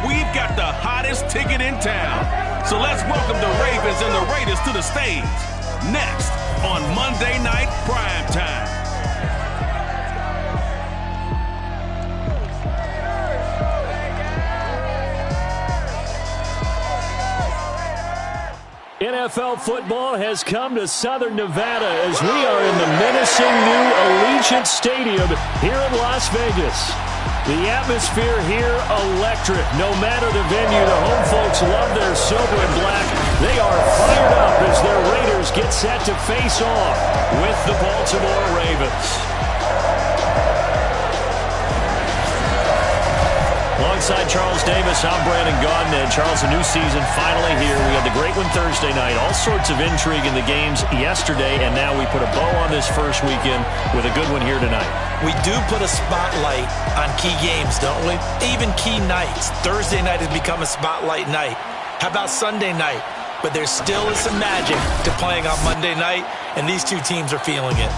we've got the hottest ticket in town. So let's welcome the Ravens and the Raiders to the stage. Next on Monday Night Primetime. NFL football has come to Southern Nevada as we are in the menacing new Allegiant Stadium here in Las Vegas. The atmosphere here electric. No matter the venue, the home folks love their silver and black. They are fired up as their Raiders get set to face off with the Baltimore Ravens. Alongside Charles Davis, I'm Brandon Gaudin. And Charles, a new season finally here. We had the great one Thursday night. All sorts of intrigue in the games yesterday, and now we put a bow on this first weekend with a good one here tonight. We do put a spotlight on key games, don't we? Even key nights. Thursday night has become a spotlight night. How about Sunday night? But there still is some magic to playing on Monday night, and these two teams are feeling it.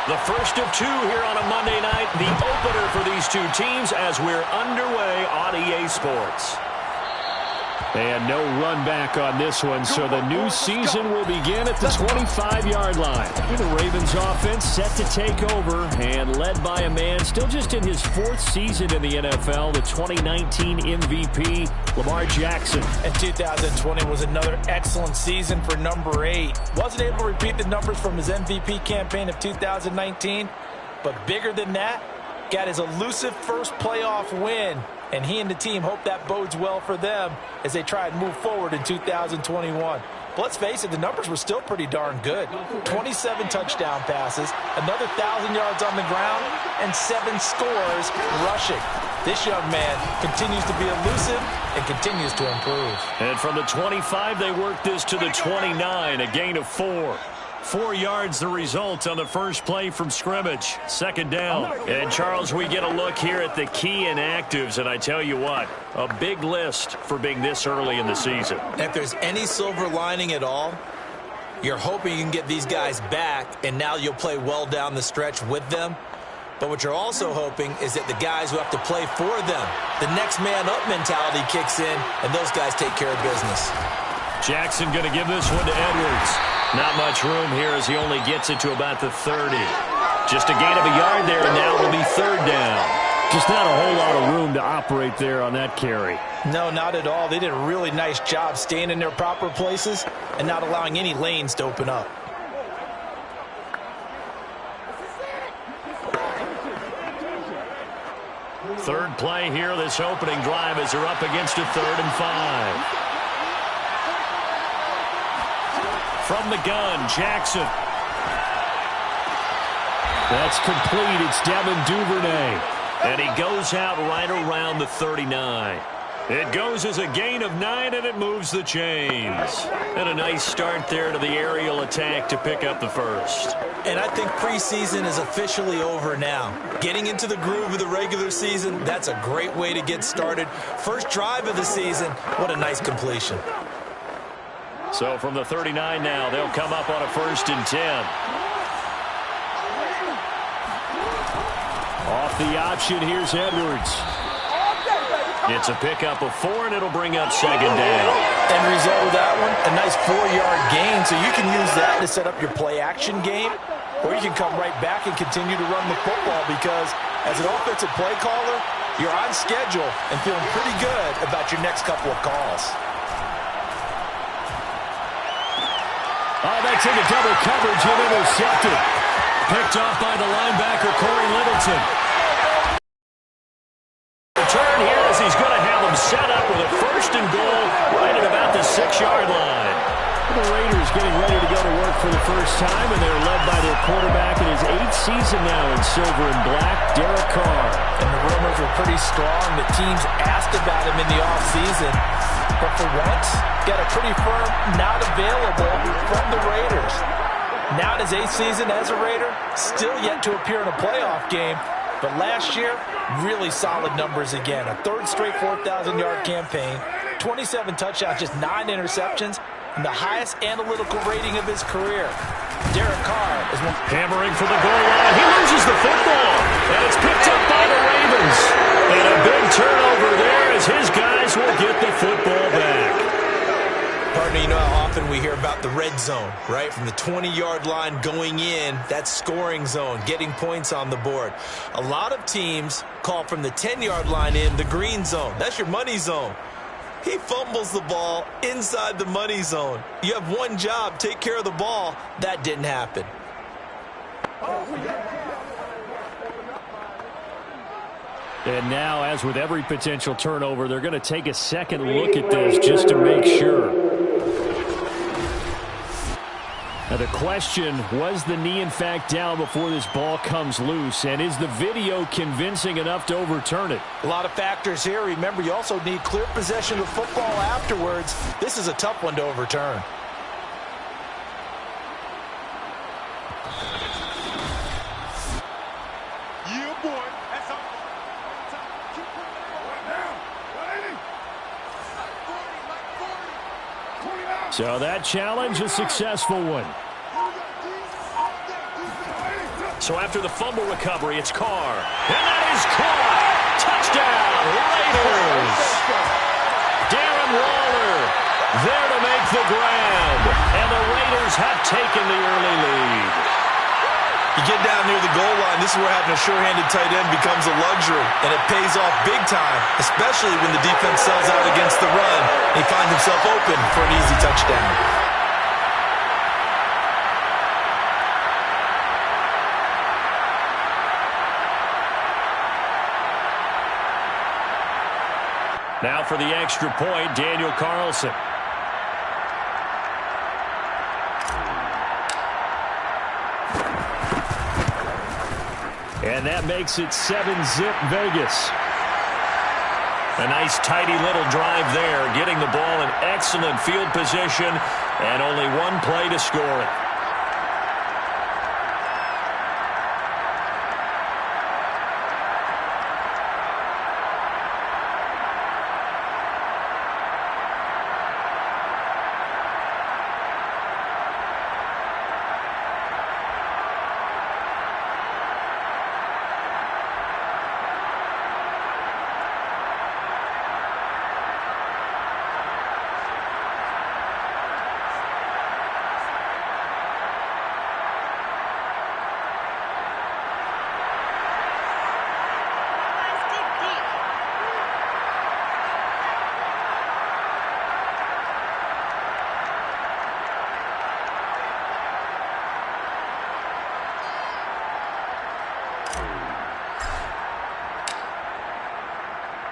The first of two here on a Monday night, the opener for these two teams as we're underway on EA Sports. And no run back on this one, so the new season will begin at the 25-yard line. The Ravens offense set to take over and led by a man still just in his fourth season in the NFL, the 2019 MVP, Lamar Jackson. And 2020 was another excellent season for number 8. Wasn't able to repeat the numbers from his MVP campaign of 2019, but bigger than that, got his elusive first playoff win. And he and the team hope that bodes well for them as they try and move forward in 2021. But let's face it, the numbers were still pretty darn good. 27 touchdown passes, another 1,000 yards on the ground, and 7 scores rushing. This young man continues to be elusive and continues to improve. And from the 25, they work this to the 29, a gain of 4. 4 yards the result on the first play from scrimmage. Second down. And, Charles, we get a look here at the key inactives, and I tell you what, a big list for being this early in the season. If there's any silver lining at all, you're hoping you can get these guys back, and now you'll play well down the stretch with them. But what you're also hoping is that the guys who have to play for them, the next man up mentality kicks in, and those guys take care of business. Jackson going to give this one to Edwards. Not much room here as he only gets it to about the 30. Just a gain of a yard there, and now it'll be third down. Just not a whole lot of room to operate there on that carry. No, not at all. They did a really nice job staying in their proper places and not allowing any lanes to open up. Third play here, this opening drive as they're up against a 3rd and 5. From the gun, Jackson. That's complete. It's Devin Duvernay. And he goes out right around the 39. It goes as a gain of 9, and it moves the chains. And a nice start there to the aerial attack to pick up the first. And I think preseason is officially over now. Getting into the groove of the regular season, that's a great way to get started. First drive of the season, what a nice completion. So from the 39 now, they'll come up on a 1st and 10. Off the option, here's Edwards. It's a pickup of 4, and it'll bring up 2nd down. End result of that one, a nice 4-yard gain. So you can use that to set up your play-action game, or you can come right back and continue to run the football because as an offensive play caller, you're on schedule and feeling pretty good about your next couple of calls. Oh, that's into double coverage and intercepted. Picked off by the linebacker, Corey Littleton. Return here as he's going to have him set up with a 1st and goal right at about the 6-yard line. The Raiders getting ready to go to work for the first time, and they're led by their quarterback in his 8th season now in silver and black, Derek Carr. And the rumors were pretty strong. The teams asked about him in the offseason. But for once, got a pretty firm not available from the Raiders. Now in his 8th season as a Raider, still yet to appear in a playoff game. But last year, really solid numbers again. A third straight 4,000-yard campaign, 27 touchdowns, just 9 interceptions, and the highest analytical rating of his career. Derek Carr is one. Hammering for the goal line. He loses the football, and it's picked up by the Ravens. And a big turnover there as his guys will get the football back. Partner, you know how often we hear about the red zone, right? From the 20-yard line going in, that's scoring zone, getting points on the board. A lot of teams call from the 10-yard line in the green zone. That's your money zone. He fumbles the ball inside the money zone. You have one job, take care of the ball. That didn't happen. And now, as with every potential turnover, they're going to take a second look at this just to make sure. Now the question, was the knee in fact down before this ball comes loose? And is the video convincing enough to overturn it? A lot of factors here. Remember, you also need clear possession of the football afterwards. This is a tough one to overturn. So that challenge, a successful one. So after the fumble recovery, it's Carr. And that is caught. Touchdown, Raiders. Darren Waller there to make the grab. And the Raiders have taken the early lead. You get down near the goal line, this is where having a sure-handed tight end becomes a luxury, and it pays off big time, especially when the defense sells out against the run. He finds himself open for an easy touchdown. Now for the extra point, Daniel Carlson. And that makes it 7-zip Vegas. A nice tidy little drive there, getting the ball in excellent field position and only one play to score it.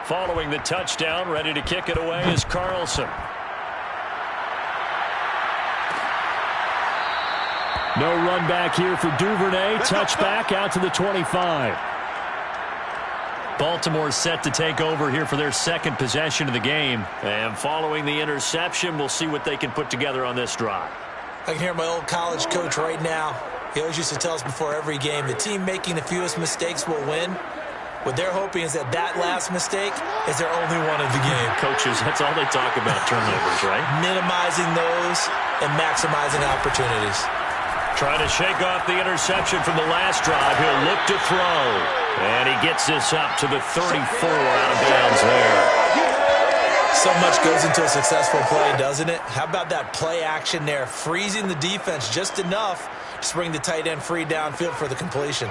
Following the touchdown, ready to kick it away is Carlson. No run back here for Duvernay. Touchback out to the 25. Baltimore set to take over here for their second possession of the game. And following the interception, we'll see what they can put together on this drive. I can hear my old college coach right now. He always used to tell us before every game, the team making the fewest mistakes will win. What they're hoping is that last mistake is their only one of the game. Coaches, that's all they talk about, turnovers, right? Minimizing those and maximizing opportunities. Trying to shake off the interception from the last drive. He'll look to throw. And he gets this up to the 34 out of bounds there. So much goes into a successful play, doesn't it? How about that play action there? Freezing the defense just enough to bring the tight end free downfield for the completion.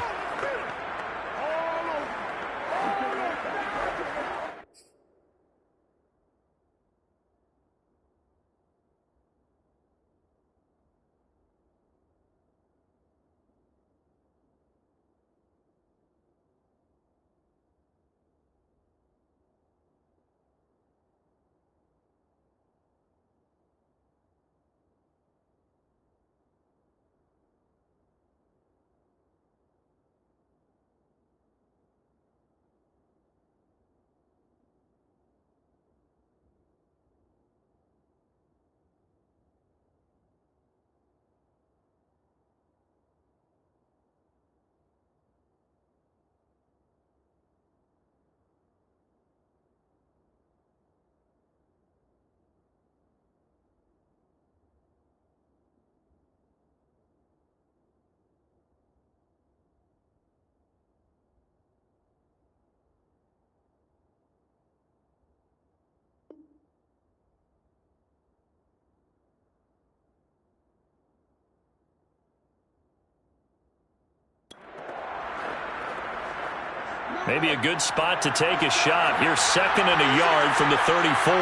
Maybe a good spot to take a shot. Here's 2nd and a yard from the 34.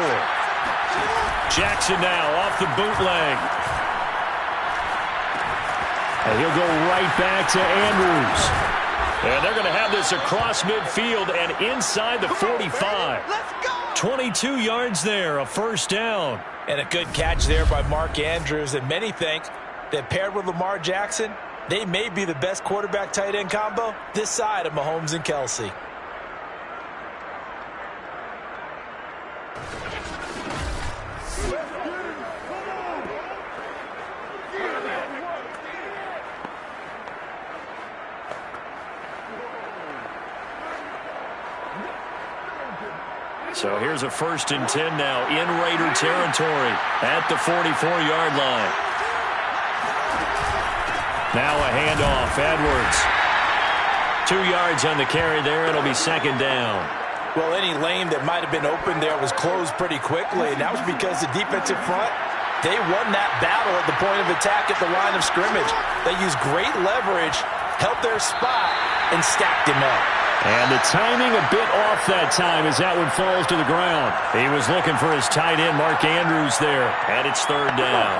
Jackson now off the bootleg. And he'll go right back to Andrews. And they're going to have this across midfield and inside the 45. 22 yards there, a first down. And a good catch there by Mark Andrews. And many think that paired with Lamar Jackson, they may be the best quarterback-tight end combo this side of Mahomes and Kelsey. So here's a 1st and 10 now in Raider territory at the 44-yard line. Now a handoff, Edwards. 2 yards on the carry there. It'll be 2nd down. Well, any lane that might have been open there was closed pretty quickly, and that was because the defensive front, they won that battle at the point of attack at the line of scrimmage. They used great leverage, helped their spot, and stacked him up. And the timing a bit off that time as that one falls to the ground. He was looking for his tight end, Mark Andrews, there, and it's 3rd down.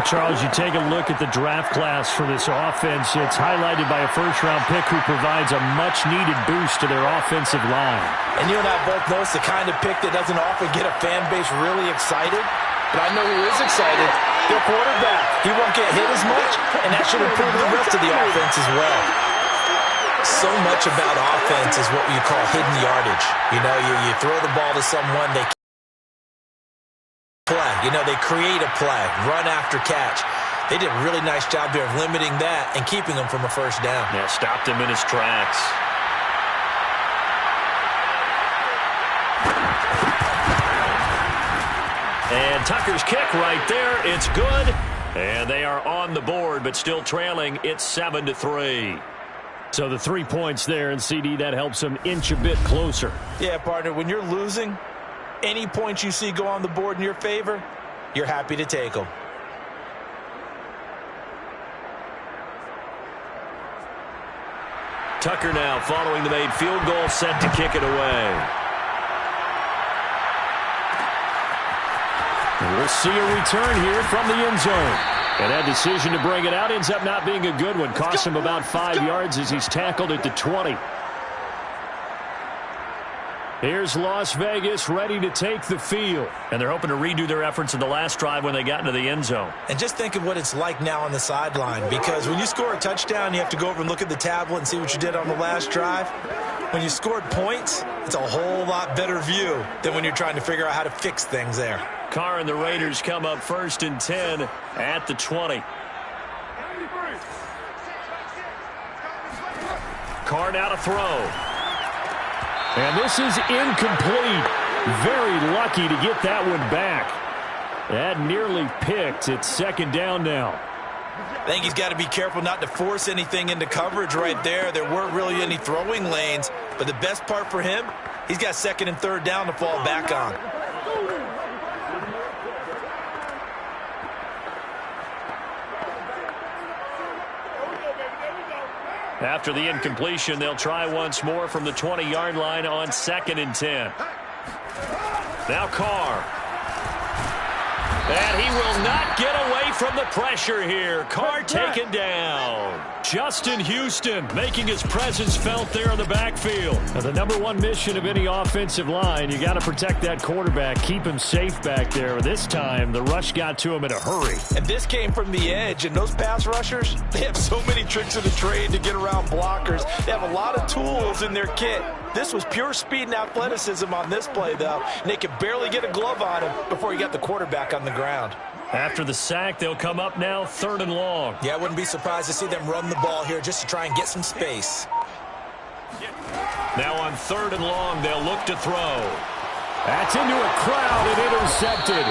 Charles, you take a look at the draft class for this offense. It's highlighted by a first-round pick who provides a much-needed boost to their offensive line. And you and I both know it's the kind of pick that doesn't often get a fan base really excited. But I know who is excited. Their quarterback. He won't get hit as much, and that should improve the rest of the offense as well. So much about offense is what you call hidden yardage. You know, you throw the ball to someone, they play. You know, they create a play, run after catch. They did a really nice job there of limiting that and keeping them from a first down. Yeah, stopped him in his tracks. And Tucker's kick right there. It's good. And they are on the board, but still trailing. It's 7-3. So the 3 points there, and CD, that helps them inch a bit closer. Yeah, partner, when you're losing, any points you see go on the board in your favor, you're happy to take them. Tucker now following the made field goal, set to kick it away. And we'll see a return here from the end zone. And that decision to bring it out ends up not being a good one. Cost him about 5 yards as he's tackled at the 20. Here's Las Vegas ready to take the field. And they're hoping to redo their efforts in the last drive when they got into the end zone. And just think of what it's like now on the sideline, because when you score a touchdown, you have to go over and look at the tablet and see what you did on the last drive. When you scored points, it's a whole lot better view than when you're trying to figure out how to fix things there. Carr and the Raiders come up 1st and 10 at the 20. Carr now to throw. And this is incomplete. Very lucky to get that one back. That nearly picked. It's 2nd down now. I think he's got to be careful not to force anything into coverage right there. There weren't really any throwing lanes, but the best part for him, he's got 2nd and 3rd down to fall back on. After the incompletion, they'll try once more from the 20-yard line on 2nd and 10. Now Carr. And he will not get away from the pressure here. Carr taken down. Justin Houston making his presence felt there in the backfield. Now, the #1 mission of any offensive line, you got to protect that quarterback, keep him safe back there. This time, the rush got to him in a hurry. And this came from the edge, and those pass rushers, they have so many tricks of the trade to get around blockers. They have a lot of tools in their kit. This was pure speed and athleticism on this play, though, and they could barely get a glove on him before he got the quarterback on the ground. After the sack, they'll come up now 3rd and long. Yeah, I wouldn't be surprised to see them run the ball here just to try and get some space. Now on 3rd and long, they'll look to throw. That's into a crowd and intercepted.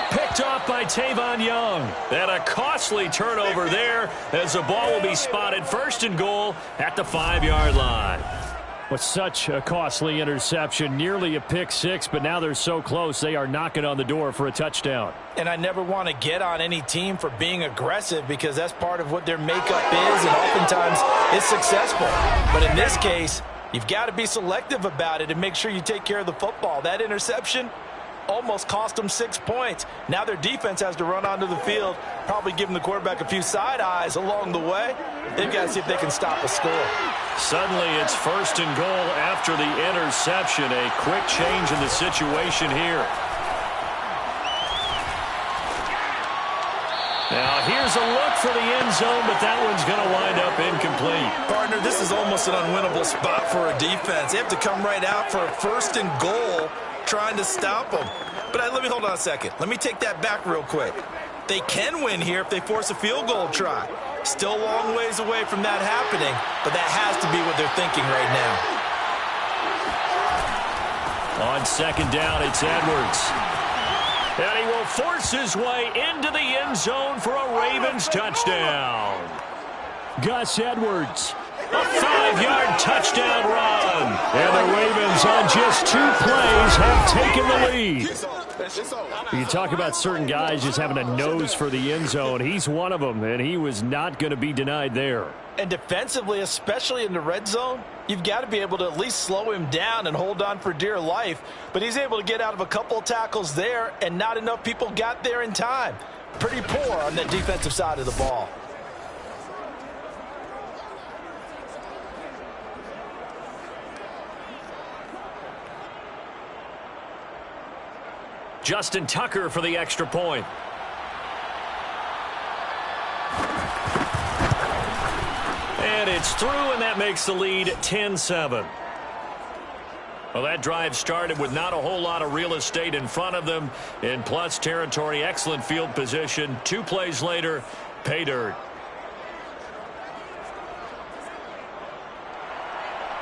Picked off by Tavon Young. And a costly turnover there as the ball will be spotted 1st and goal at the 5-yard line. Was such a costly interception, nearly a pick six, but now they're so close they are knocking on the door for a touchdown. And I never want to get on any team for being aggressive because that's part of what their makeup is, and oftentimes it's successful. But in this case, You've got to be selective about it and make sure you take care of the football. That interception almost cost them 6 points. Now their defense has to run onto the field, probably giving the quarterback a few side eyes along the way. They've got to see if they can stop a score. Suddenly it's 1st and goal after the interception. A quick change in the situation here. Now here's a look for the end zone, but that one's going to wind up incomplete. Partner, this is almost an unwinnable spot for a defense. They have to come right out for a 1st and goal, trying to stop them. But let me hold on a second. Let me take that back real quick. They can win here if they force a field goal try. Still a long ways away from that happening, but that has to be what they're thinking right now. On 2nd down, it's Edwards. And he will force his way into the end zone for a Ravens touchdown. Gus Edwards, a 5-yard touchdown run. And the Ravens on just 2 plays have taken the lead. You talk about certain guys just having a nose for the end zone. He's one of them, and he was not going to be denied there. And defensively, especially in the red zone, you've got to be able to at least slow him down and hold on for dear life. But he's able to get out of a couple of tackles there, and not enough people got there in time. Pretty poor on the defensive side of the ball. Justin Tucker for the extra point. And it's through, and that makes the lead 10-7. Well, that drive started with not a whole lot of real estate in front of them. In plus territory, excellent field position. 2 plays later, pay dirt.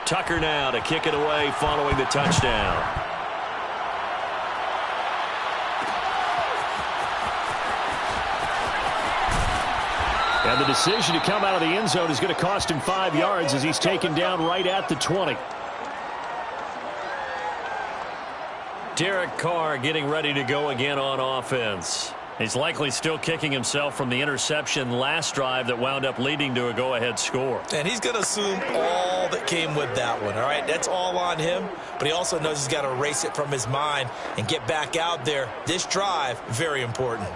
Tucker now to kick it away following the touchdown. And the decision to come out of the end zone is going to cost him 5 yards as he's taken down right at the 20. Derek Carr getting ready to go again on offense. He's likely still kicking himself from the interception last drive that wound up leading to a go-ahead score. And he's going to assume all that came with that one, all right? That's all on him, but he also knows he's got to erase it from his mind and get back out there. This drive, very important.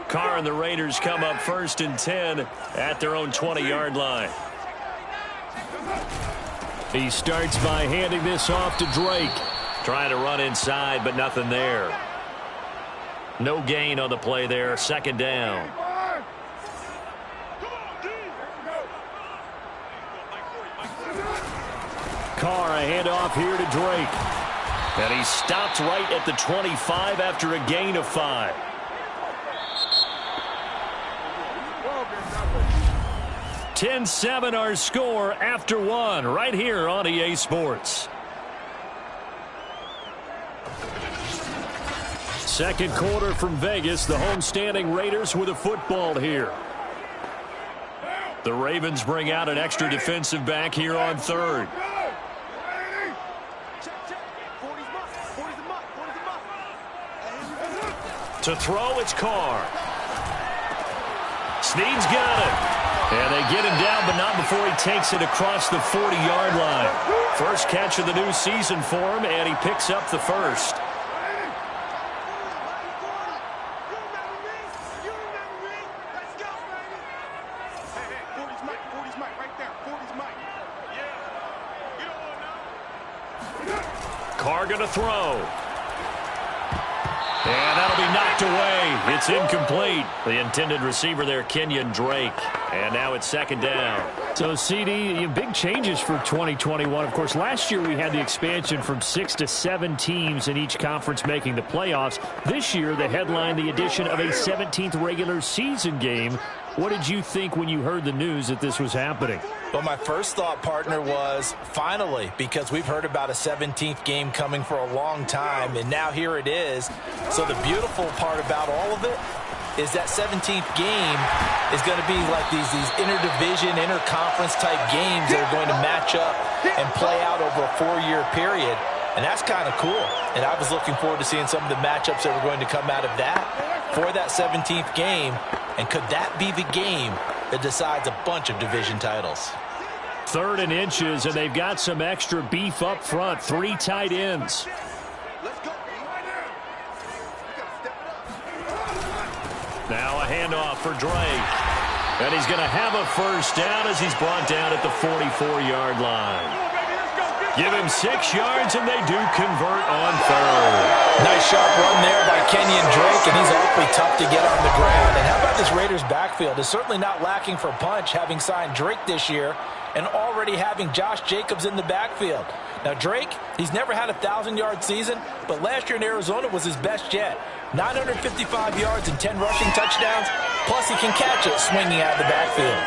Carr and the Raiders come up 1st and 10 at their own 20-yard line. He starts by handing this off to Drake. Trying to run inside, but nothing there. No gain on the play there. 2nd down. Carr, a handoff here to Drake. And he stopped right at the 25 after a gain of 5. 10-7 our score after 1 right here on EA Sports. 2nd quarter from Vegas. The homestanding Raiders with a football here. The Ravens bring out an extra defensive back here on 3rd. To throw, it's Carr. Snead's got it. And they get him down, but not before he takes it across the 40-yard line. First catch of the new season for him, and he picks up the first. Carr going to throw. And that'll be knocked away. It's incomplete. The intended receiver there, Kenyon Drake. And now it's 2nd down. So, CD, big changes for 2021. Of course, last year we had the expansion from 6 to 7 teams in each conference making the playoffs. This year, they headlined the addition of a 17th regular season game. What did you think when you heard the news that this was happening? Well, my first thought, partner, was finally, because we've heard about a 17th game coming for a long time, and now here it is. So the beautiful part about all of it is that 17th game is going to be like these interdivision, interconference type games that are going to match up and play out over a 4-year period. And that's kind of cool. And I was looking forward to seeing some of the matchups that were going to come out of that for that 17th game. And could that be the game that decides a bunch of division titles? 3rd and inches, and they've got some extra beef up front. 3 tight ends. Now a handoff for Drake. And he's going to have a first down as he's brought down at the 44-yard line. Give him 6 yards, and they do convert on 3rd. Nice sharp run there by Kenyon Drake, and he's awfully tough to get on the ground. And how about this Raiders backfield? Is certainly not lacking for punch, having signed Drake this year and already having Josh Jacobs in the backfield. Now, Drake, he's never had a 1,000-yard season, but last year in Arizona was his best yet. 955 yards and 10 rushing touchdowns, plus he can catch it swinging out of the backfield.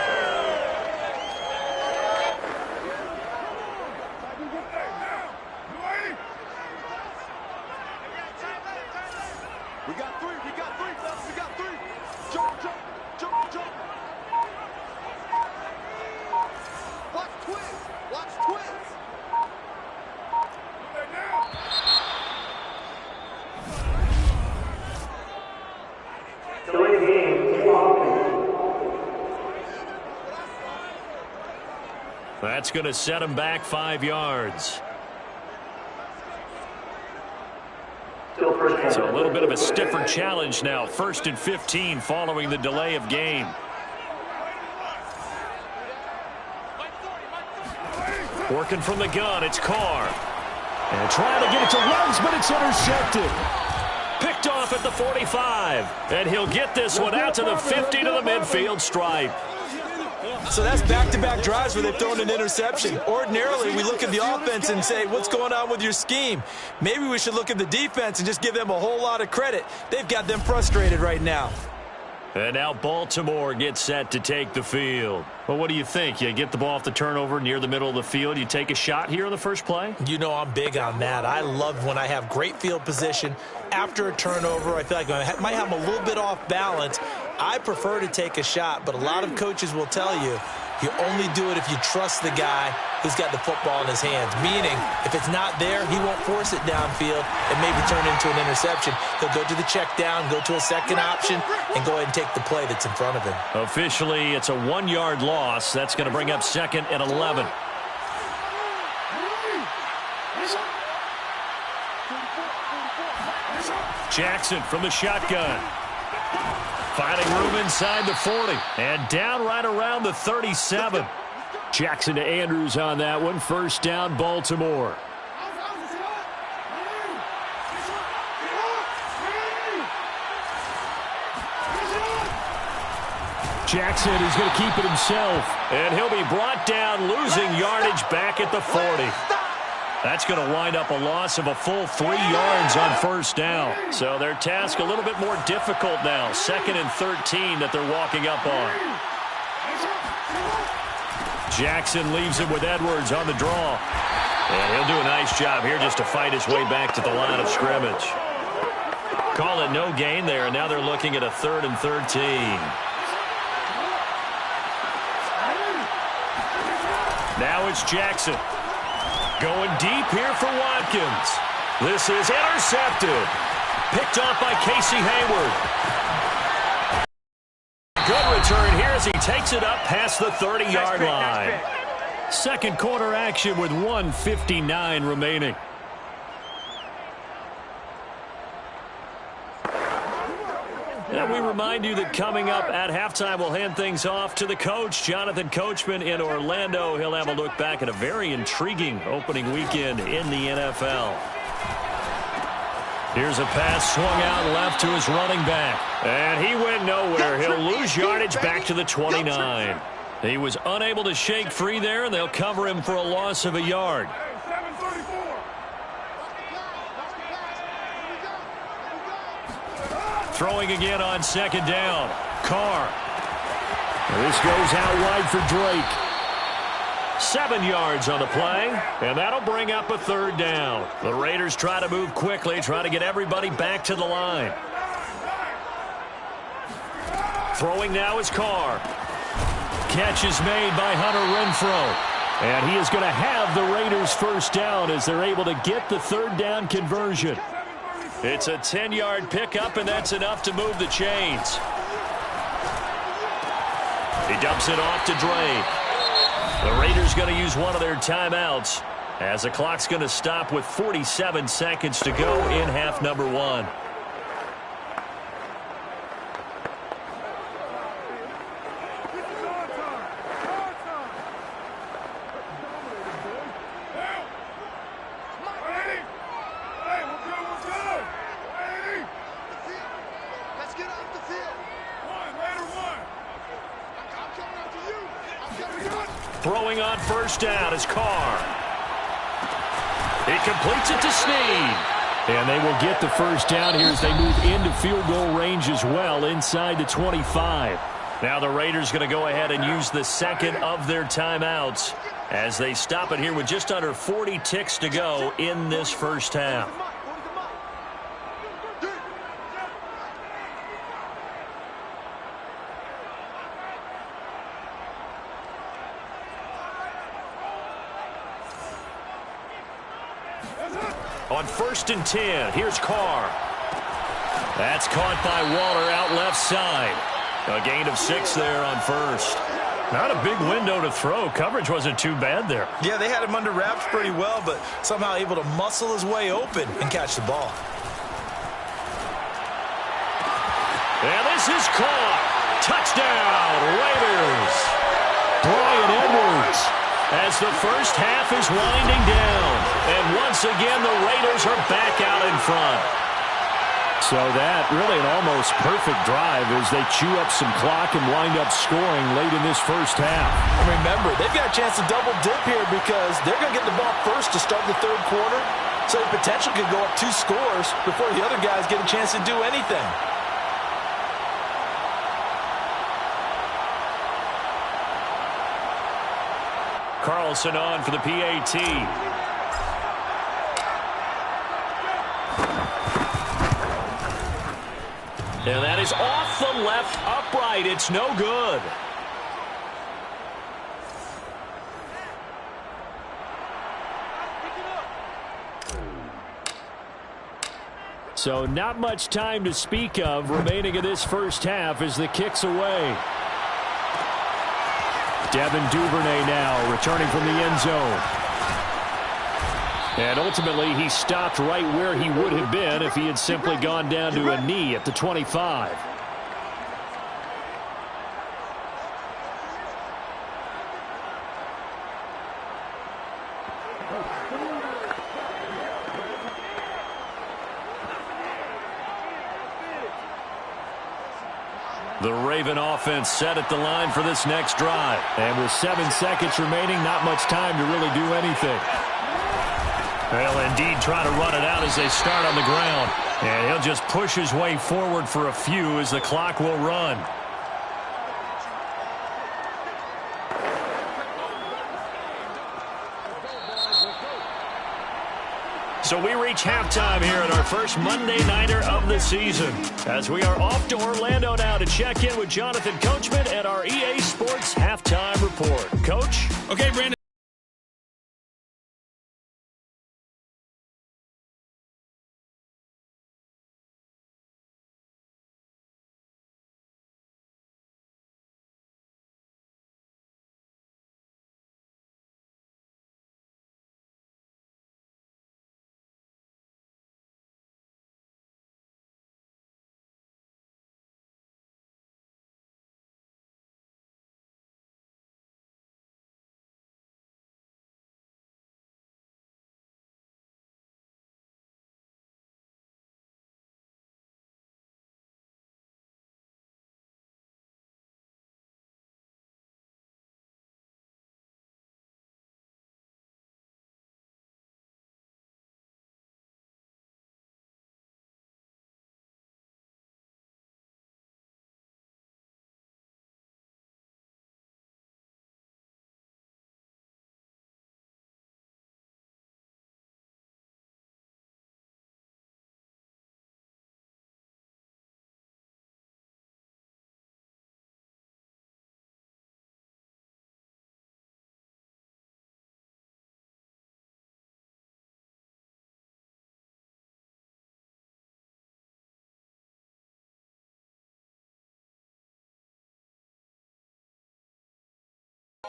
That's going to set him back 5 yards. So a little bit of a stiffer challenge now. 1st and 15 following the delay of game. Working from the gun, it's Carr. And trying to get it to Rose, but it's intercepted. Picked off at the 45. And he'll get this one out to the 50 to the midfield stripe. So that's back-to-back drives where they've thrown an interception. Ordinarily, we look at the offense and say, what's going on with your scheme? Maybe we should look at the defense and just give them a whole lot of credit. They've got them frustrated right now. And now Baltimore gets set to take the field. Well, what do you think? You get the ball off the turnover near the middle of the field. You take a shot here on the first play? You know I'm big on that. I love when I have great field position. After a turnover, I feel like I might have a little bit off balance. I prefer to take a shot, but a lot of coaches will tell you only do it if you trust the guy who's got the football in his hands. Meaning, if it's not there, he won't force it downfield and maybe turn into an interception. He'll go to the check down, go to a second option, and go ahead and take the play that's in front of him. Officially, it's a 1-yard loss. That's going to bring up 2nd and 11. Jackson from the shotgun. Finding room inside the 40. And down right around the 37. Jackson to Andrews on that one. First down, Baltimore. Jackson is going to keep it himself. And he'll be brought down, losing yardage back at the 40. That's going to wind up a loss of a full 3 yards on first down. So their task a little bit more difficult now. 2nd and 13 that they're walking up on. Jackson leaves him with Edwards on the draw. And he'll do a nice job here just to fight his way back to the line of scrimmage. Call it no gain there, and now they're looking at a 3rd and 13. Now it's Jackson. Going deep here for Watkins. This is intercepted. Picked off by Casey Hayward. Good return here as he takes it up past the 30-yard line. Second quarter action with 1:59 remaining. And we remind you that coming up at halftime, we'll hand things off to the coach, Jonathan Coachman in Orlando. He'll have a look back at a very intriguing opening weekend in the NFL. Here's a pass swung out left to his running back. And he went nowhere. He'll lose yardage back to the 29. He was unable to shake free there, and they'll cover him for a loss of a yard. Throwing again on second down. Carr. This goes out wide for Drake. 7 yards on the play, and that'll bring up a 3rd down. The Raiders try to move quickly, try to get everybody back to the line. Throwing now is Carr. Catch is made by Hunter Renfrow. And he is going to have the Raiders first down as they're able to get the 3rd down conversion. It's a 10-yard pickup, and that's enough to move the chains. He dumps it off to Drake. The Raiders going to use one of their timeouts as the clock's going to stop with 47 seconds to go in half number one. Throwing on first down is Carr. He completes it to Snead. And they will get the first down here as they move into field goal range as well inside the 25. Now the Raiders going to go ahead and use the second of their timeouts as they stop it here with just under 40 ticks to go in this first half. On 1st and 10, here's Carr. That's caught by Waller out left side. A gain of 6 there on first. Not a big window to throw. Coverage wasn't too bad there. Yeah, they had him under wraps pretty well, but somehow able to muscle his way open and catch the ball. And this is caught. Touchdown, Raiders. Brian Edwards. As the first half is winding down. And once again, the Raiders are back out in front. So that really an almost perfect drive as they chew up some clock and wind up scoring late in this first half. And remember, they've got a chance to double dip here because they're going to get the ball first to start the third quarter. So the potential could go up 2 scores before the other guys get a chance to do anything. Carlson on for the PAT. And that is off the left upright. It's no good. So not much time to speak of remaining in this first half as the kick's away. Devin Duvernay now returning from the end zone. And ultimately he stopped right where he would have been if he had simply gone down to a knee at the 25. The Raven offense set at the line for this next drive. And with 7 seconds remaining, not much time to really do anything. Well, indeed, try to run it out as they start on the ground. And he'll just push his way forward for a few as the clock will run. So we reach halftime here at our first Monday Nighter of the season. As we are off to Orlando now to check in with Jonathan Coachman and our EA Sports Halftime Report. Coach? Okay, Brandon.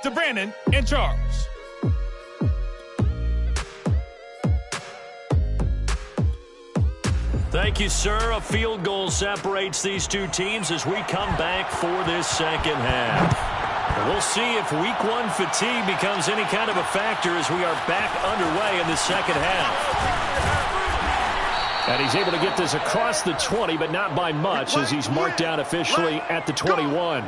To Brandon and Charles. Thank you, sir. A field goal separates these two teams as we come back for this second half. And we'll see if week one fatigue becomes any kind of a factor as we are back underway in the second half. And he's able to get this across the 20, but not by much as he's marked down officially at the 21.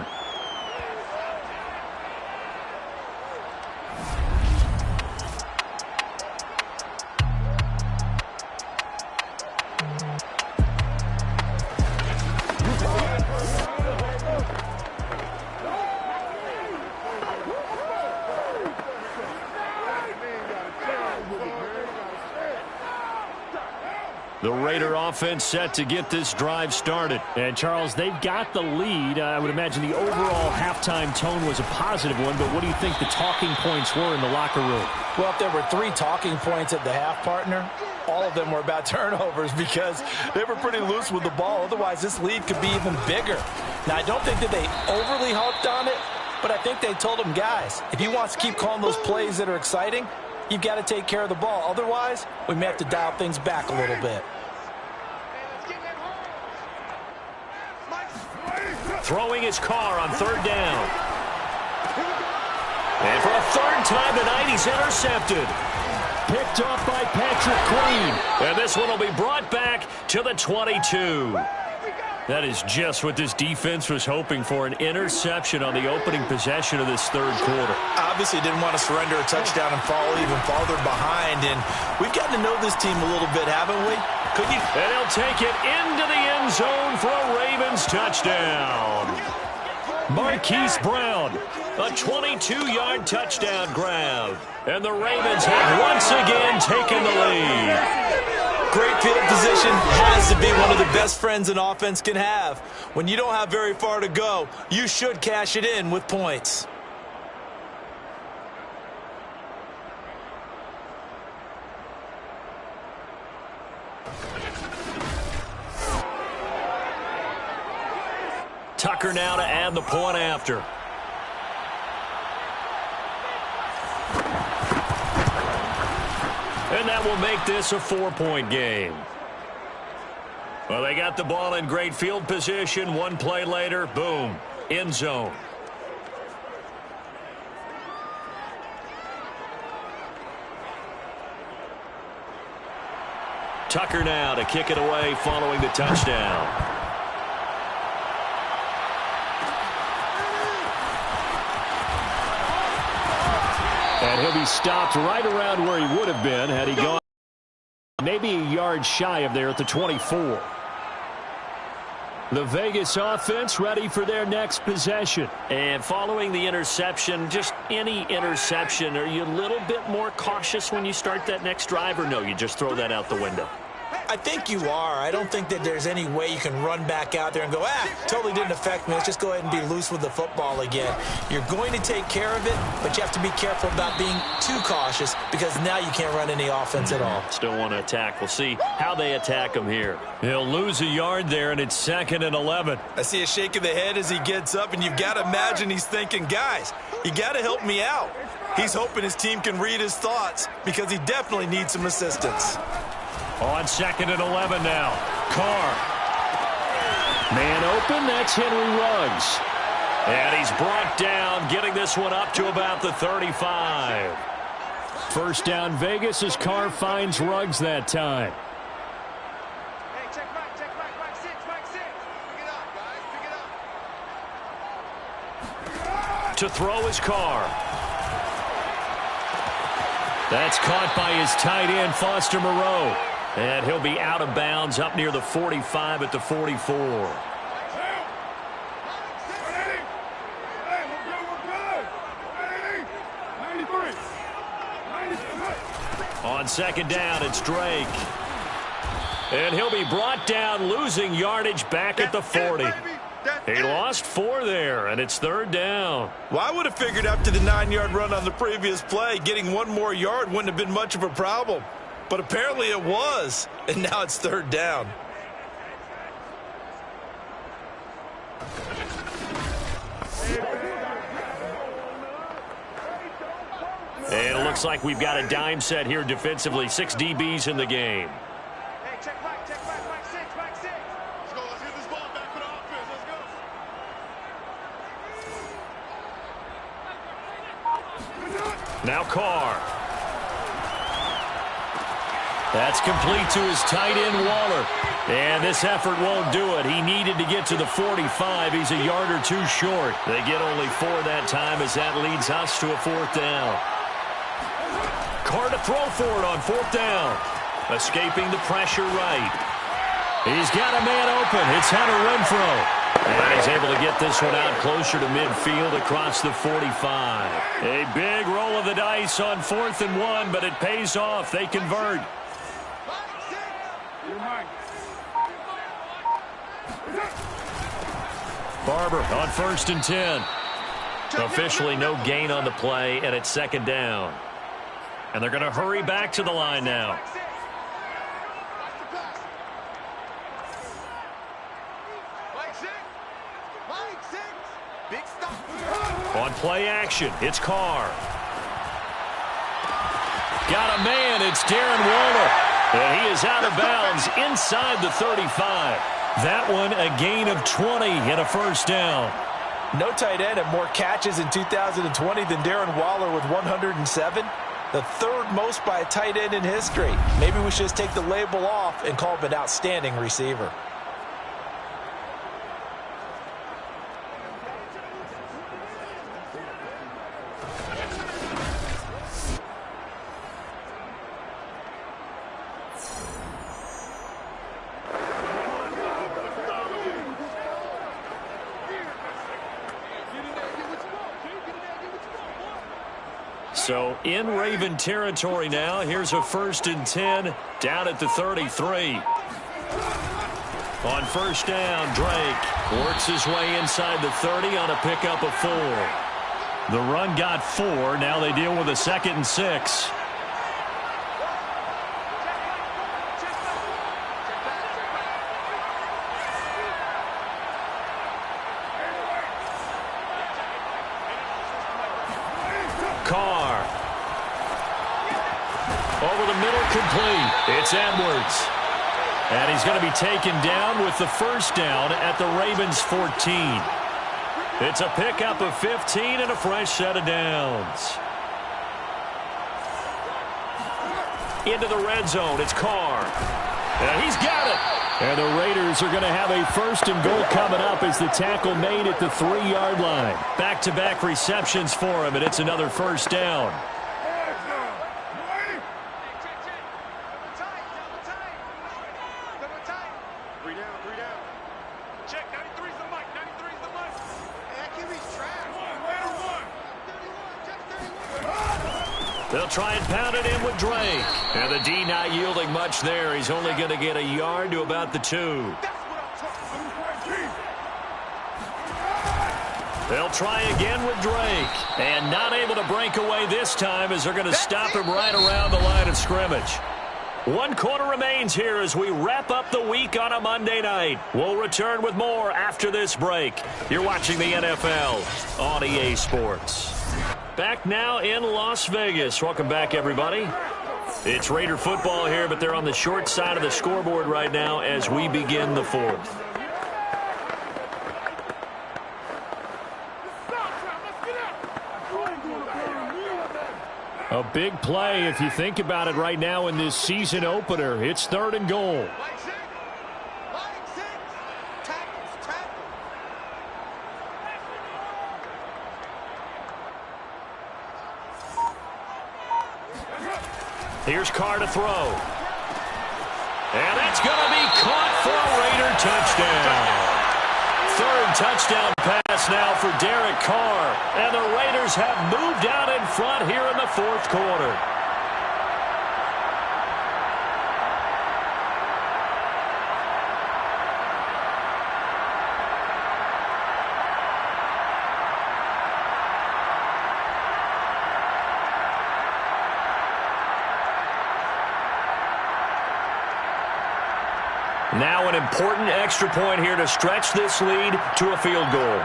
The Raider offense set to get this drive started. And, Charles, they've got the lead. I would imagine the overall halftime tone was a positive one, but what do you think the talking points were in the locker room? Well, if there were 3 talking points at the half, partner, all of them were about turnovers because they were pretty loose with the ball. Otherwise, this lead could be even bigger. Now, I don't think that they overly harped on it, but I think they told them, guys, if you want to keep calling those plays that are exciting, you've got to take care of the ball. Otherwise, we may have to dial things back a little bit. Throwing his car on third down. And for a third time tonight, he's intercepted. Picked off by Patrick Queen. And this one will be brought back to the 22. That is just what this defense was hoping for, an interception on the opening possession of this third quarter. Obviously didn't want to surrender a touchdown and fall even farther behind. And we've gotten to know this team a little bit, haven't we? And he'll take it into the end zone for a Ravens touchdown. Marquise Brown, a 22-yard touchdown grab. And the Ravens have once again taken the lead. Great field position has to be one of the best friends an offense can have. When you don't have very far to go, you should cash it in with points. Tucker now to add the point after. And that will make this a 4-point game. Well, they got the ball in great field position. One play later, boom, end zone. Tucker now to kick it away following the touchdown. And he'll be stopped right around where he would have been had he gone maybe a yard shy of there at the 24. The Vegas offense ready for their next possession. And following the interception, just any interception, are you a little bit more cautious when you start that next drive, or no, you just throw that out the window? I think you are. I don't think that there's any way you can run back out there and go, totally didn't affect me. Let's just go ahead and be loose with the football again. You're going to take care of it, but you have to be careful about being too cautious because now you can't run any offense at all. Still want to attack. We'll see how they attack him here. He'll lose a yard there, and it's 2nd and 11. I see a shake of the head as he gets up, and you've got to imagine he's thinking, guys, you got to help me out. He's hoping his team can read his thoughts because he definitely needs some assistance. On 2nd and 11 now. Carr. Man open, that's Henry Ruggs. And he's brought down, getting this one up to about the 35. First down Vegas as Carr finds Ruggs that time. Hey, check back, 6. Pick it up, guys, pick it up. To throw his Carr. That's caught by his tight end, Foster Moreau. And he'll be out of bounds up near the 45 at the 44. On 2nd down, it's Drake. And he'll be brought down, losing yardage back at the 40. He lost 4 there, and it's 3rd down. Well, I would have figured after the 9-yard run on the previous play, getting 1 more yard wouldn't have been much of a problem. But apparently it was, and now it's 3rd down. And it looks like we've got a dime set here defensively. 6 DBs in the game. Hey, check back, 6. Now Carr. That's complete to his tight end, Waller. And this effort won't do it. He needed to get to the 45. He's a yard or two short. They get only 4 that time as that leads us to a 4th down. Carr to throw for it on 4th down. Escaping the pressure right. He's got a man open. It's Hunter Renfrow. And he's able to get this one out closer to midfield across the 45. A big roll of the dice on 4th and 1, but it pays off. They convert. Barber on 1st and 10. Officially no gain on the play, and it's 2nd down. And they're going to hurry back to the line now. On play action, it's Carr. Got a man, it's Darren Waller. And he is out of bounds inside the 35. That one a gain of 20 and a 1st down. No tight end had more catches in 2020 than Darren Waller with 107. The 3rd most by a tight end in history. Maybe we should just take the label off and call him an outstanding receiver. So in Raven territory now. Here's a 1st and 10 down at the 33. On 1st down, Drake works his way inside the 30 on a pickup of 4. The run got 4. Now they deal with a 2nd and 6. Carr. Over the middle, complete. It's Edwards. And he's going to be taken down with the 1st down at the Ravens' 14. It's a pickup of 15 and a fresh set of downs. Into the red zone, it's Carr. And he's got it. And the Raiders are going to have a 1st and goal coming up as the tackle made at the 3-yard line. Back-to-back receptions for him, and it's another 1st down. They'll try and pound it in with Drake. And the D not yielding much there. He's only going to get a yard to about the 2. They'll try again with Drake. And not able to break away this time as they're going to stop him right around the line of scrimmage. 1 quarter remains here as we wrap up the week on a Monday night. We'll return with more after this break. You're watching the NFL on EA Sports. Back now in Las Vegas. Welcome back, everybody. It's Raider football here, but they're on the short side of the scoreboard right now as we begin the 4th. A big play if you think about it right now in this season opener. It's 3rd and goal. Here's Carr to throw. And that's going to be caught for a Raider touchdown. 3rd touchdown pass now for Derek Carr. And the Raiders have moved out in front here in the 4th quarter. Now an important extra point here to stretch this lead to a field goal.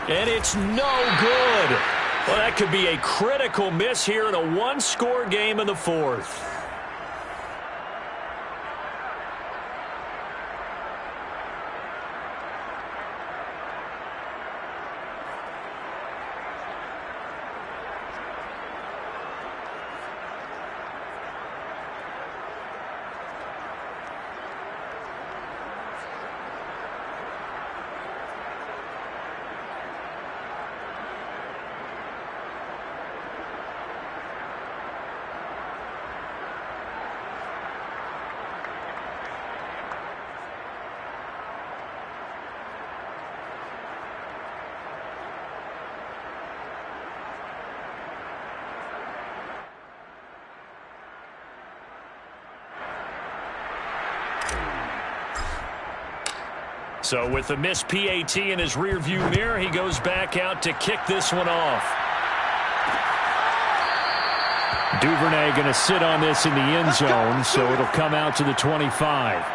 And it's no good. Well, that could be a critical miss here in a 1-score game in the 4th. So with the missed PAT in his rearview mirror, he goes back out to kick this one off. Duvernay going to sit on this in the end zone, so it'll come out to the 25.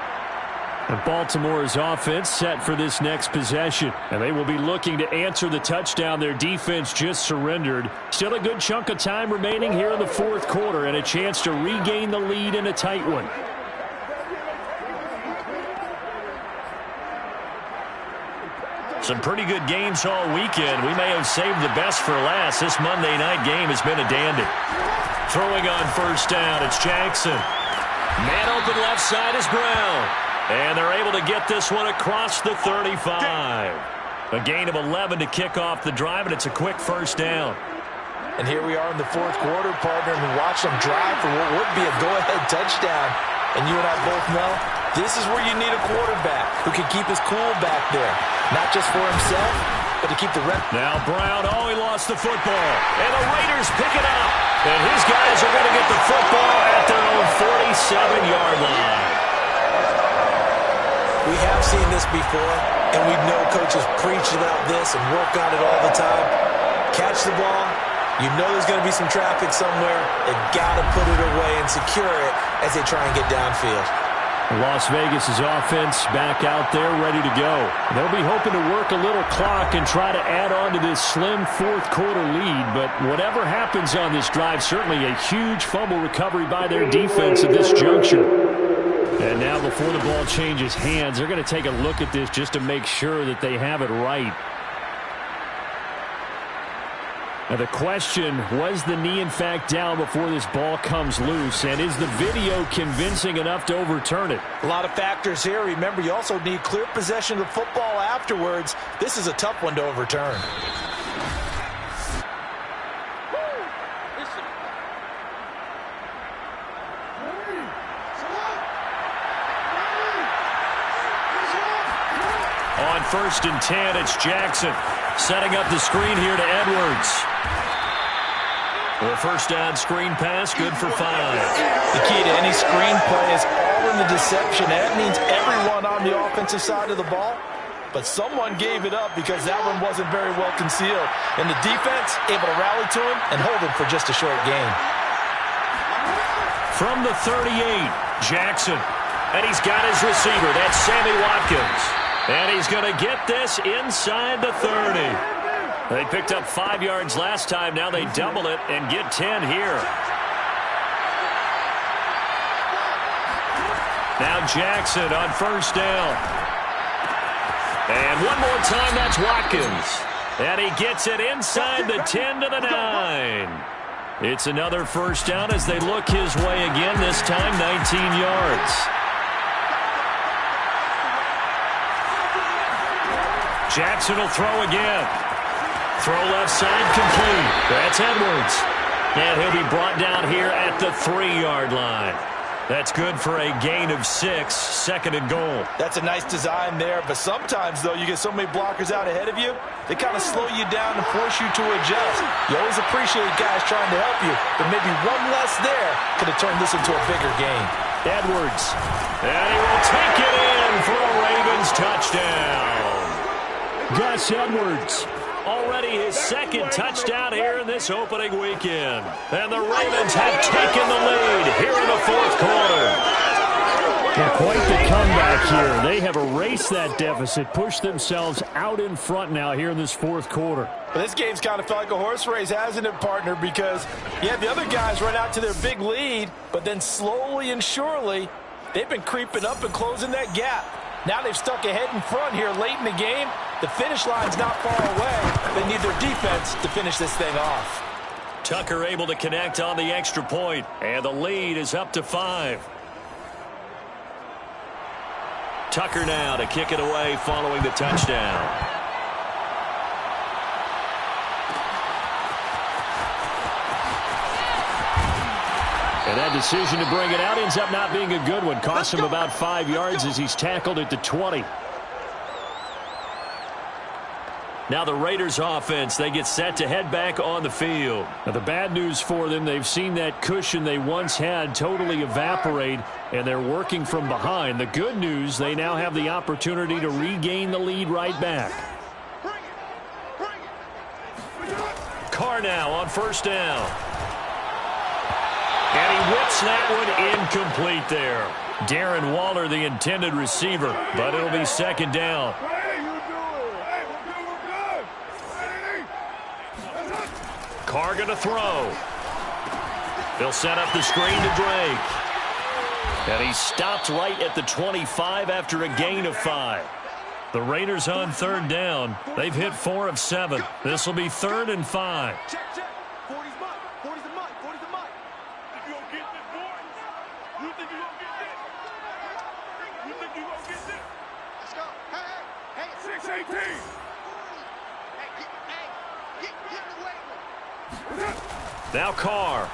And Baltimore's offense set for this next possession. And they will be looking to answer the touchdown their defense just surrendered. Still a good chunk of time remaining here in the fourth quarter and a chance to regain the lead in a tight one. Some pretty good games all weekend. We may have saved the best for last. This Monday night game has been a dandy. Throwing on first down, it's Jackson. Man open left side is Brown. And they're able to get this one across the 35. A gain of 11 to kick off the drive, and it's a quick first down. And here we are in the fourth quarter, partner, and we watch them drive for what would be a go-ahead touchdown. And you and I both know this is where you need a quarterback who can keep his cool back there. Not just for himself, but to keep the rep. Now Brown, he lost the football. And the Raiders pick it up. And his guys are going to get the football at their own 47-yard line. We have seen this before, and we know coaches preach about this and work on it all the time. Catch the ball. You know there's going to be some traffic somewhere. They've got to put it away and secure it as they try and get downfield. Las Vegas' offense back out there ready to go. They'll be hoping to work a little clock and try to add on to this slim fourth quarter lead. But whatever happens on this drive, certainly a huge fumble recovery by their defense at this juncture. And now before the ball changes hands, they're going to take a look at this just to make sure that they have it right. Now the question, was the knee in fact down before this ball comes loose? And is the video convincing enough to overturn it? A lot of factors here. Remember, you also need clear possession of the football afterwards. This is a tough one to overturn. On 1st and 10, it's Jackson setting up the screen here to Edwards. The first down screen pass, good for 5. The key to any screen play is all in the deception. That means everyone on the offensive side of the ball, but someone gave it up because that one wasn't very well concealed. And the defense able to rally to him and hold him for just a short gain. From the 38, Jackson. And he's got his receiver. That's Sammy Watkins. And he's going to get this inside the 30. They picked up 5 yards last time. Now they double it and get 10 here. Now Jackson on first down. And one more time, that's Watkins. And he gets it inside the 10 to the 9. It's another first down as they look his way again, this time 19 yards. Jackson will throw again. Throw left side complete. That's Edwards. And he'll be brought down here at the 3-yard line. That's good for a gain of 6, second and goal. That's a nice design there, but sometimes, though, you get so many blockers out ahead of you, they kind of slow you down and force you to adjust. You always appreciate guys trying to help you, but maybe one less there could have turned this into a bigger gain. Edwards. And he will take it in for a Ravens touchdown. Gus Edwards. Already his second touchdown here in this opening weekend. And the Ravens have taken the lead here in the fourth quarter. Well, quite the comeback here. They have erased that deficit, pushed themselves out in front now here in this fourth quarter. Well, this game's kind of felt like a horse race, hasn't it, partner? Because, yeah, the other guys run out to their big lead, but then slowly and surely, they've been creeping up and closing that gap. Now they've stuck ahead in front here late in the game. The finish line's not far away. They need their defense to finish this thing off. Tucker able to connect on the extra point, and the lead is up to 5. Tucker now to kick it away following the touchdown. And that decision to bring it out ends up not being a good one. Costs him about 5 yards as he's tackled at the 20. Now the Raiders offense, they get set to head back on the field. Now the bad news for them, they've seen that cushion they once had totally evaporate, and they're working from behind. The good news, they now have the opportunity to regain the lead right back. Carr now on first down. And he whips that one incomplete there. Darren Waller, the intended receiver, but it'll be second down. Carr going to throw. They'll set up the screen to Drake. And he stopped right at the 25 after a gain of 5. The Raiders on third down. They've hit 4 of 7. This will be 3rd and 5. Check, check. 40's mud. 40's the mud. 40's the mud. You gonna get this, boy? You think you gonna get this? You think you gonna get this? Let's go. Hey, 6-18. Hey, get in the way. Now Carr.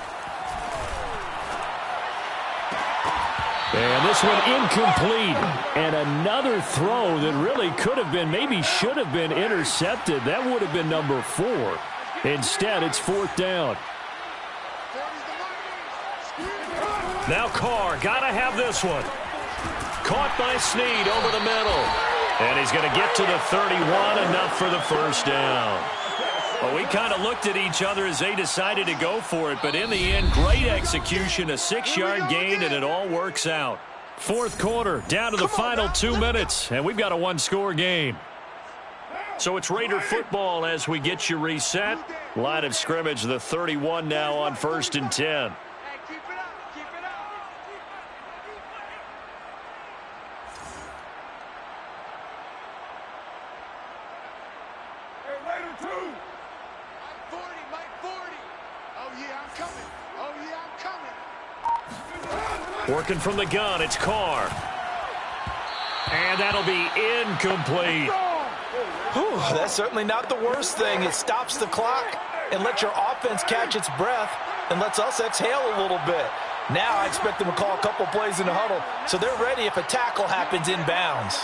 And this one incomplete. And another throw that really could have been, maybe should have been intercepted. That would have been number 4. Instead, it's 4th down. Now Carr, gotta have this one. Caught by Snead over the middle. And he's going to get to the 31, enough for the first down. Well, we kind of looked at each other as they decided to go for it, but in the end, great execution, a 6-yard gain, and it all works out. 4th quarter, down to the final 2 minutes, and we've got a 1-score game. So it's Raider football as we get you reset. Line of scrimmage, the 31 now on 1st and 10. Hey, keep it up. Keep it up. Hey, Raider 2. Mike 40. Oh, yeah, I'm coming. Oh, yeah, I'm coming. Working from the gun, it's Carr. And that'll be incomplete. Whew, that's certainly not the worst thing. It stops the clock and lets your offense catch its breath and lets us exhale a little bit. Now I expect them to call a couple plays in the huddle so they're ready if a tackle happens inbounds.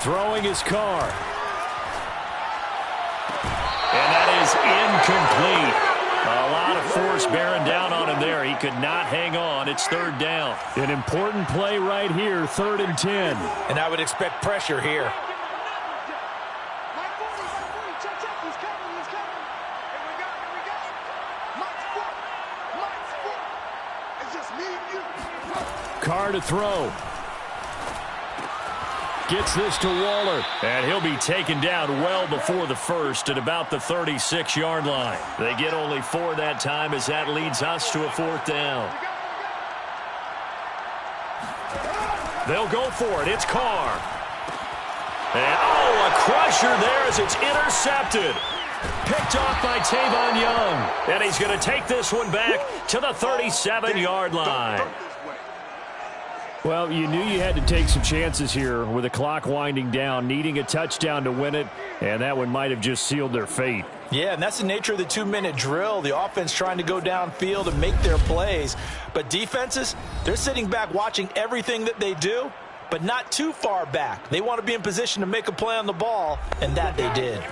Throwing his Carr. And that is incomplete. A lot of force bearing down on him there. He could not hang on. It's 3rd down. An important play right here, 3rd and 10. And I would expect pressure here. Mike 40, check, check. He's coming. Here we go. Mike's 4. It's just me and you. Carr to throw. Gets this to Waller. And he'll be taken down well before the first at about the 36-yard line. They get only 4 that time as that leads us to a 4th down. They'll go for it. It's Carr. And, a crusher there as it's intercepted. Picked off by Tavon Young. And he's going to take this one back to the 37-yard line. Well, you knew you had to take some chances here with the clock winding down, needing a touchdown to win it, and that one might have just sealed their fate. Yeah, and that's the nature of the 2-minute drill. The offense trying to go downfield and make their plays. But defenses, they're sitting back watching everything that they do, but not too far back. They want to be in position to make a play on the ball, and that they did.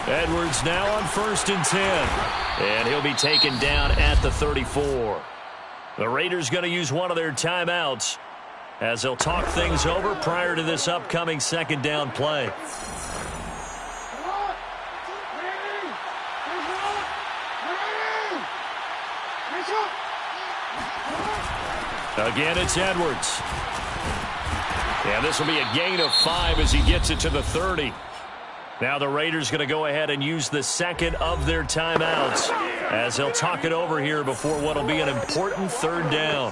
Edwards now on 1st and 10. And he'll be taken down at the 34. The Raiders going to use one of their timeouts as they'll talk things over prior to this upcoming 2nd down play. Again, it's Edwards. And this will be a gain of 5 as he gets it to the 30. Now the Raiders going to go ahead and use the 2nd of their timeouts as they'll talk it over here before what will be an important 3rd down.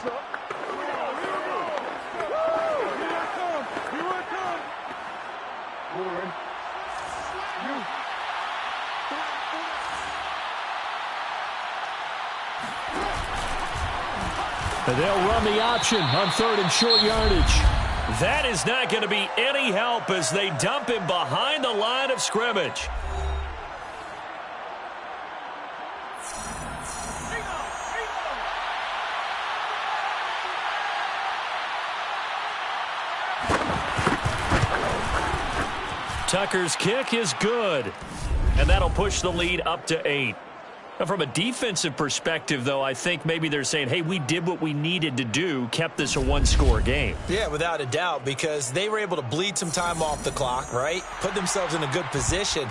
And they'll run the option on 3rd and short yardage. That is not going to be any help as they dump him behind the line of scrimmage. Tucker's kick is good, and that'll push the lead up to 8. Now, from a defensive perspective, though, I think maybe they're saying, hey, we did what we needed to do, kept this a one-score game. Yeah, without a doubt, because they were able to bleed some time off the clock, right? Put themselves in a good position,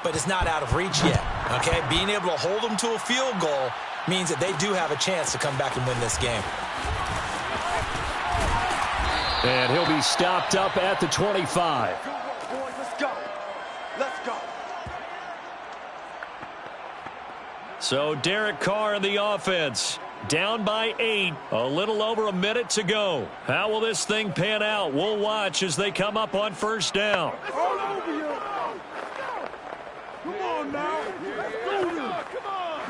but it's not out of reach yet, okay? Being able to hold them to a field goal means that they do have a chance to come back and win this game. And he'll be stopped up at the 25. So Derek Carr in the offense, down by 8, a little over a minute to go. How will this thing pan out? We'll watch as they come up on 1st down. All over you. Come on now. Let's do this. Come on.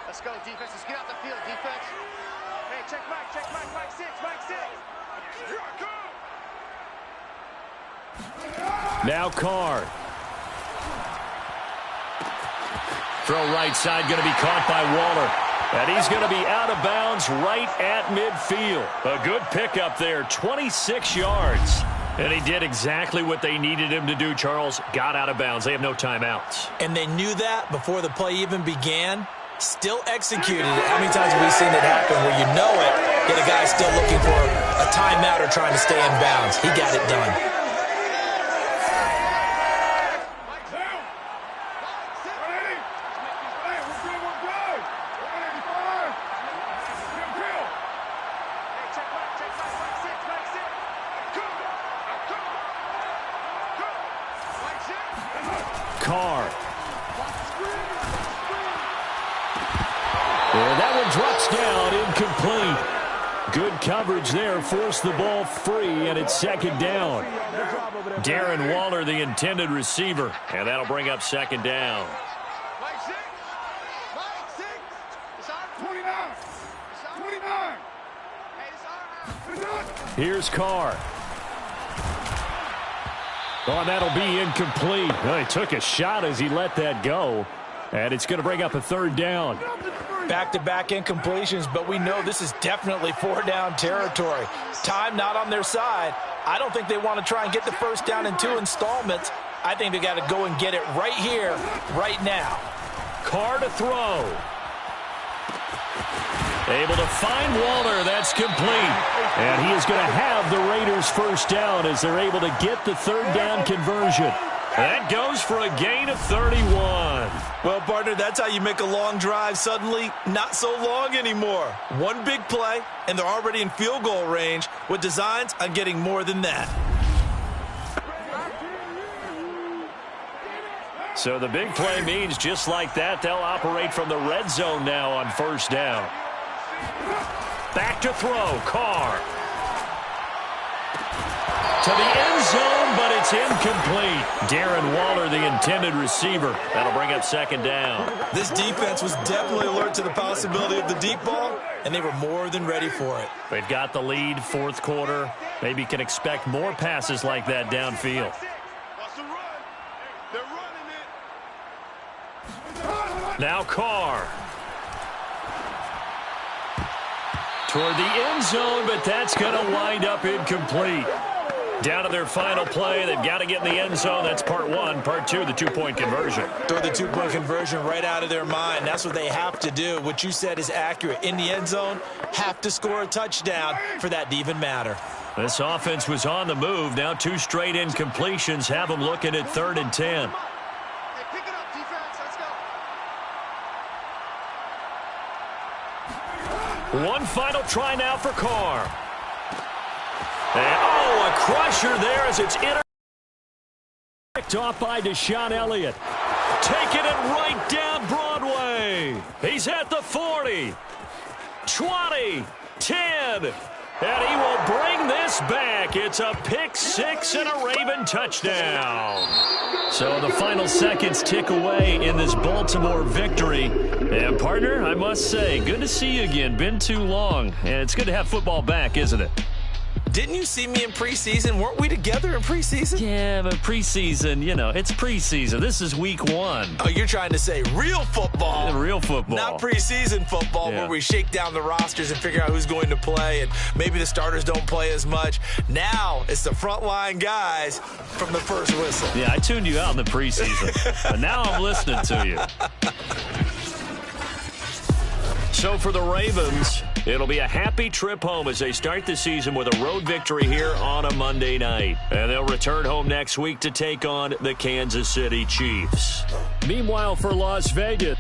Let's go, defense. Let's get out the field, defense. Hey, check Mike, Mike 6, Mike 6. Here I come. Now Carr. Throw right side, going to be caught by Waller. And he's going to be out of bounds right at midfield. A good pickup there, 26 yards. And he did exactly what they needed him to do, Charles. Got out of bounds. They have no timeouts. And they knew that before the play even began. Still executed it. How many times have we seen it happen where you know it, yet a guy's still looking for a timeout or trying to stay in bounds? He got it done. Carr. And that one drops down, incomplete. Good coverage there, forced the ball free, and it's 2nd down. Darren Waller, the intended receiver, and that'll bring up 2nd down. Mike 6. Mike 6. It's on 29. It's on 29. Hey, it's on. Here's Carr. Oh, and that'll be incomplete. Well, he took a shot as he let that go, and it's going to bring up a 3rd down. Back-to-back incompletions, but we know this is definitely 4-down territory. Time not on their side. I don't think they want to try and get the 1st down in 2 installments. I think they got to go and get it right here, right now. Carr to throw. Able to find Waller. That's complete. And he is going to have the Raiders 1st down as they're able to get the 3rd down conversion. That goes for a gain of 31. Well, partner, that's how you make a long drive suddenly not so long anymore. One big play, and they're already in field goal range with designs on getting more than that. So the big play means just like that, they'll operate from the red zone now on 1st down. Back to throw, Carr. To the end zone, but it's incomplete. Darren Waller, the intended receiver. That'll bring up 2nd down. This defense was definitely alert to the possibility of the deep ball, and they were more than ready for it. They've got the lead, 4th quarter. Maybe can expect more passes like that downfield. Watch the run. They're running it. Now Carr. Toward the end zone, but that's going to wind up incomplete. Down to their final play. They've got to get in the end zone. That's part 1. Part 2, the 2-point conversion. Throw the 2-point conversion right out of their mind. That's what they have to do. What you said is accurate. In the end zone, have to score a touchdown for that to even matter. This offense was on the move. Now 2 straight incompletions have them looking at 3rd and 10. Hey, pick it up, defense. Let's go. One final try now for Carr. And, a crusher there as it's picked off by Deshaun Elliott. Taking it right down Broadway. He's at the 40, 20, 10. And he will bring this back. It's a pick six and a Raven touchdown. So the final seconds tick away in this Baltimore victory. And, partner, I must say, good to see you again. Been too long. And it's good to have football back, isn't it? Didn't you see me in preseason? Weren't we together in preseason? Yeah, but preseason, it's preseason. This is week 1. Oh, you're trying to say real football. Real football. Not preseason football where we shake down the rosters and figure out who's going to play, and maybe the starters don't play as much. Now it's the frontline guys from the first whistle. Yeah, I tuned you out in the preseason, but now I'm listening to you. So for the Ravens, it'll be a happy trip home as they start the season with a road victory here on a Monday night. And they'll return home next week to take on the Kansas City Chiefs. Meanwhile, for Las Vegas,